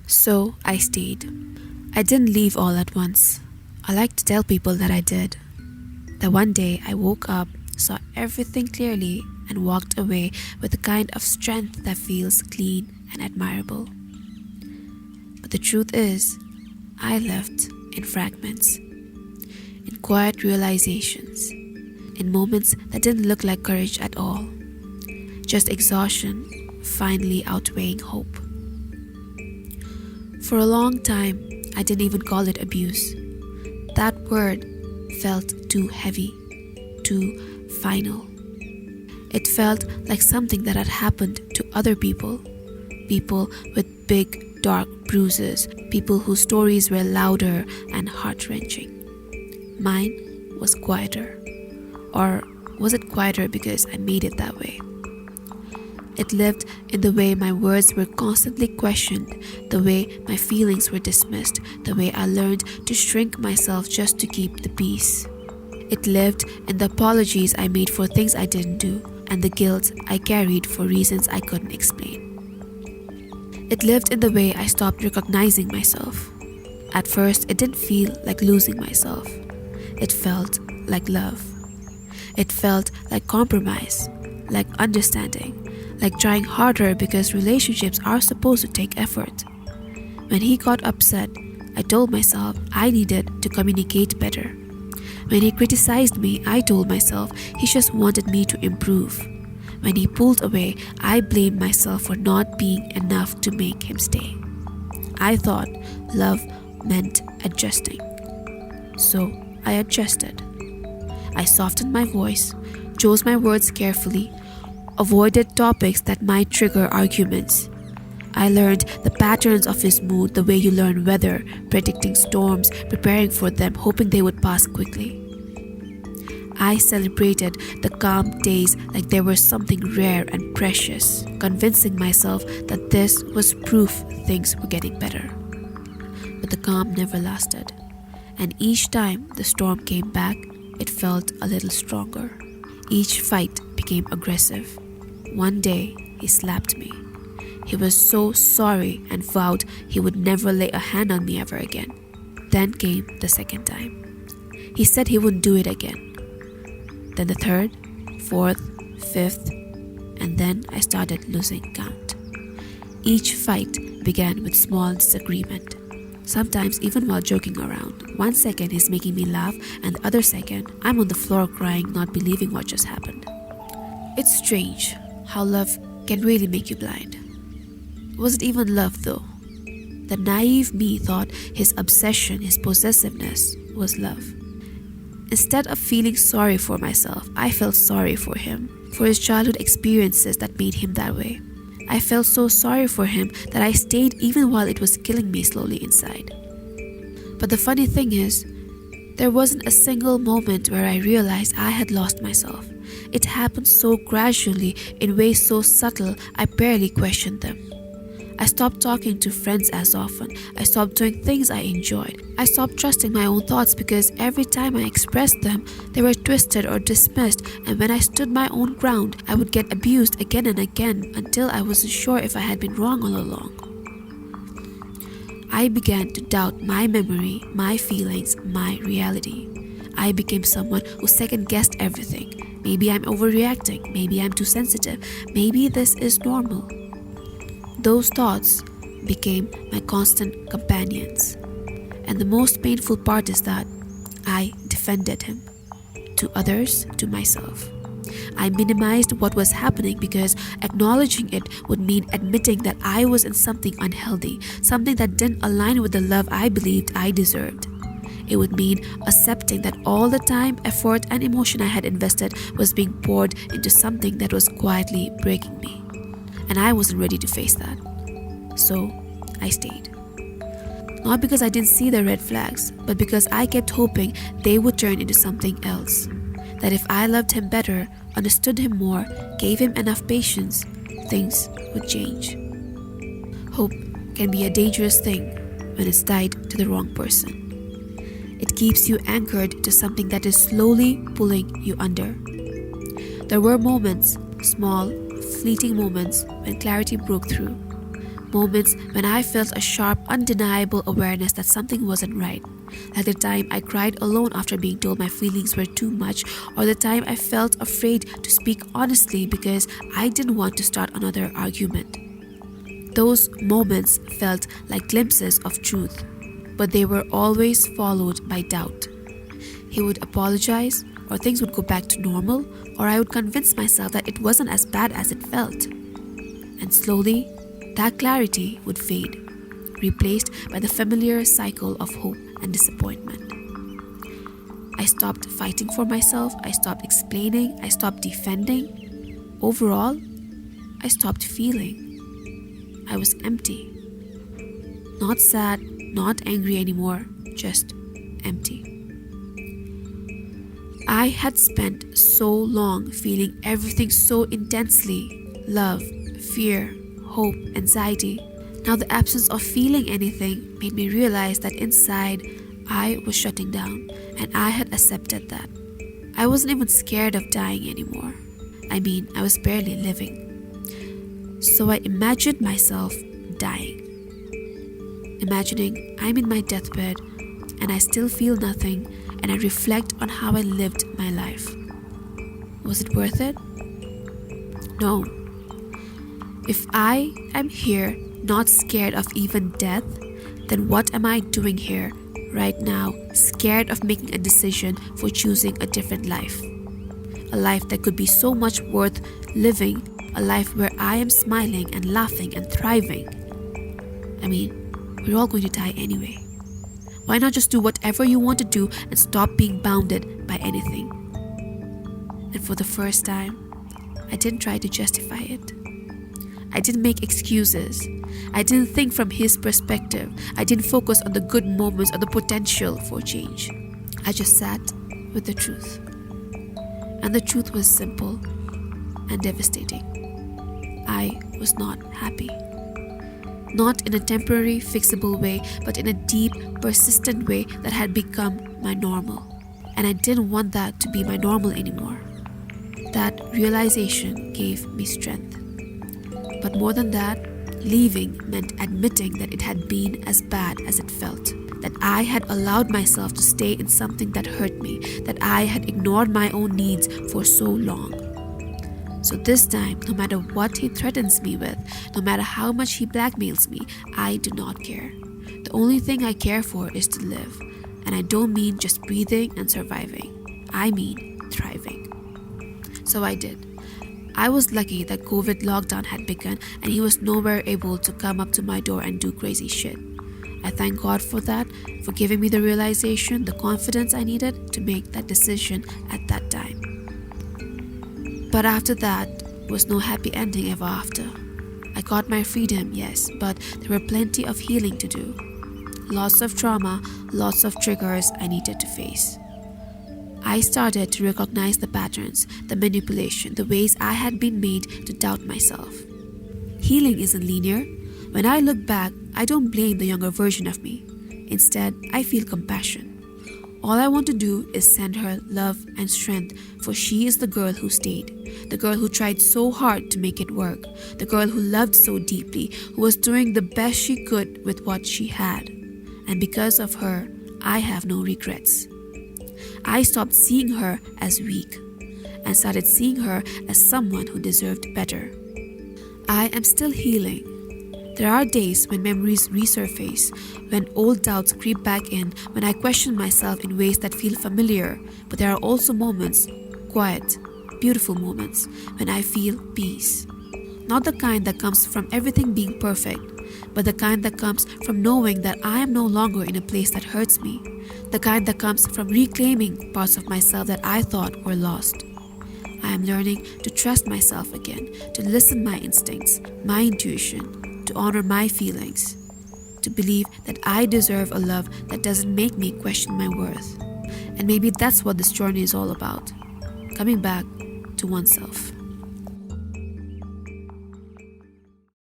So I stayed. I didn't leave all at once. I like to tell people that I did. That one day I woke up, saw everything clearly, and walked away with a kind of strength that feels clean and admirable. But the truth is, I left in fragments, in quiet realizations, in moments that didn't look like courage at all, just exhaustion finally outweighing hope. For a long time, I didn't even call it abuse. That word felt too heavy, too final. It felt like something that had happened to other people. People with big, dark bruises. People whose stories were louder and heart-wrenching. Mine was quieter. Or was it quieter because I made it that way? It lived in the way my words were constantly questioned, the way my feelings were dismissed, the way I learned to shrink myself just to keep the peace. It lived in the apologies I made for things I didn't do, and the guilt I carried for reasons I couldn't explain. It lived in the way I stopped recognizing myself. At first, it didn't feel like losing myself. It felt like love. It felt like compromise, like understanding, like trying harder because relationships are supposed to take effort. When he got upset, I told myself I needed to communicate better. When he criticized me, I told myself he just wanted me to improve. When he pulled away, I blamed myself for not being enough to make him stay. I thought love meant adjusting. So I adjusted. I softened my voice, chose my words carefully, avoided topics that might trigger arguments. I learned the patterns of his mood the way you learn weather, predicting storms, preparing for them, hoping they would pass quickly. I celebrated the calm days like they were something rare and precious, convincing myself that this was proof things were getting better. But the calm never lasted, and each time the storm came back, it felt a little stronger. Each fight became aggressive. One day, he slapped me. He was so sorry and vowed he would never lay a hand on me ever again. Then came the second time. He said he wouldn't do it again. Then the third, fourth, fifth, and then I started losing count. Each fight began with small disagreement. Sometimes even while joking around. 1 second he's making me laugh, and the other second I'm on the floor crying, not believing what just happened. It's strange how love can really make you blind. Was it even love though? The naive me thought his obsession, his possessiveness was love. Instead of feeling sorry for myself, I felt sorry for him, for his childhood experiences that made him that way. I felt so sorry for him that I stayed even while it was killing me slowly inside. But the funny thing is, there wasn't a single moment where I realized I had lost myself. It happened so gradually, in ways so subtle, I barely questioned them. I stopped talking to friends as often. I stopped doing things I enjoyed. I stopped trusting my own thoughts because every time I expressed them, they were twisted or dismissed, and when I stood my own ground, I would get abused again and again until I wasn't sure if I had been wrong all along. I began to doubt my memory, my feelings, my reality. I became someone who second-guessed everything. Maybe I'm overreacting. Maybe I'm too sensitive. Maybe this is normal. Those thoughts became my constant companions. And the most painful part is that I defended him. To others, to myself. I minimized what was happening because acknowledging it would mean admitting that I was in something unhealthy, something that didn't align with the love I believed I deserved. It would mean accepting that all the time, effort, and emotion I had invested was being poured into something that was quietly breaking me. And I wasn't ready to face that. So I stayed. Not because I didn't see the red flags, but because I kept hoping they would turn into something else. That if I loved him better, understood him more, gave him enough patience, things would change. Hope can be a dangerous thing when it's tied to the wrong person. It keeps you anchored to something that is slowly pulling you under. There were moments, small, fleeting moments, when clarity broke through. Moments when I felt a sharp, undeniable awareness that something wasn't right. Like the time I cried alone after being told my feelings were too much, or the time I felt afraid to speak honestly because I didn't want to start another argument. Those moments felt like glimpses of truth, but they were always followed by doubt. He would apologize, or things would go back to normal, or I would convince myself that it wasn't as bad as it felt. And slowly, that clarity would fade, replaced by the familiar cycle of hope and disappointment. I stopped fighting for myself, I stopped explaining, I stopped defending. Overall, I stopped feeling. I was empty. Not sad, not angry anymore, just empty. I had spent so long feeling everything so intensely: love, fear, hope, anxiety. Now the absence of feeling anything made me realize that inside I was shutting down, and I had accepted that. I wasn't even scared of dying anymore. I mean, I was barely living. So I imagined myself dying. Imagining I'm in my deathbed and I still feel nothing, and I reflect on how I lived my life. Was it worth it? No. If I am here not scared of even death, then what am I doing here right now, scared of making a decision for choosing a different life? A life that could be so much worth living, a life where I am smiling and laughing and thriving. I mean, we're all going to die anyway. Why not just do whatever you want to do and stop being bounded by anything? And for the first time, I didn't try to justify it. I didn't make excuses. I didn't think from his perspective. I didn't focus on the good moments or the potential for change. I just sat with the truth. And the truth was simple and devastating. I was not happy. Not in a temporary, fixable way, but in a deep, persistent way that had become my normal. And I didn't want that to be my normal anymore. That realization gave me strength. But more than that, leaving meant admitting that it had been as bad as it felt. That I had allowed myself to stay in something that hurt me. That I had ignored my own needs for so long. So this time, no matter what he threatens me with, no matter how much he blackmails me, I do not care. The only thing I care for is to live. And I don't mean just breathing and surviving. I mean thriving. So I did. I was lucky that COVID lockdown had begun and he was nowhere able to come up to my door and do crazy shit. I thank God for that, for giving me the realization, the confidence I needed to make that decision at that time. But after that was no happy ending ever after. I got my freedom, yes, but there were plenty of healing to do. Lots of trauma, lots of triggers I needed to face. I started to recognize the patterns, the manipulation, the ways I had been made to doubt myself. Healing isn't linear. When I look back, I don't blame the younger version of me. Instead, I feel compassion. All I want to do is send her love and strength, for she is the girl who stayed, the girl who tried so hard to make it work, the girl who loved so deeply, who was doing the best she could with what she had. And because of her, I have no regrets. I stopped seeing her as weak and started seeing her as someone who deserved better. I am still healing. There are days when memories resurface, when old doubts creep back in, when I question myself in ways that feel familiar, but there are also moments, quiet, beautiful moments, when I feel peace. Not the kind that comes from everything being perfect, but the kind that comes from knowing that I am no longer in a place that hurts me. The kind that comes from reclaiming parts of myself that I thought were lost. I am learning to trust myself again, to listen my instincts, my intuition, to honor my feelings, to believe that I deserve a love that doesn't make me question my worth. And maybe that's what this journey is all about, coming back to oneself.